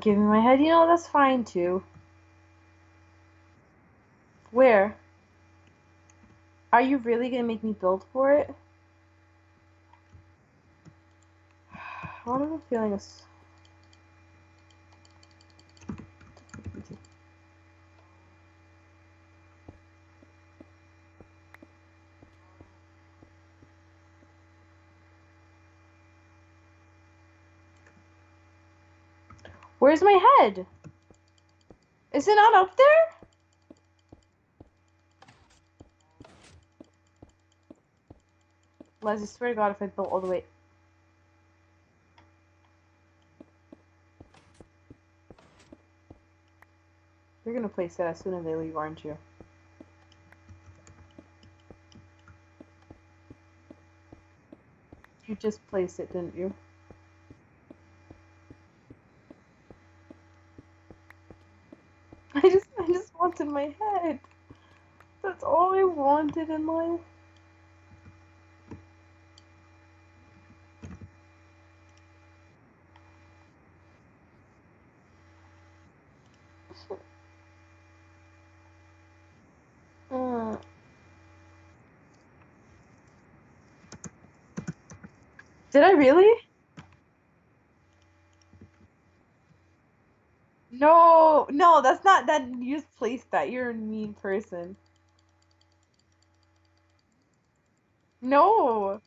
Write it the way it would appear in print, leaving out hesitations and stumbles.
Give me my head. You know, that's fine too. Where? Are you really gonna make me build for it? What am I feeling is... Where's my head? Is it not up there? Leslie, swear to God, if I built all the way... You're gonna place it as soon as they leave, aren't you? You just placed it, didn't you? I just wanted my head. That's all I wanted in life. Mm. Did I really? No, no, that's not that. You just placed that. You're a mean person. No.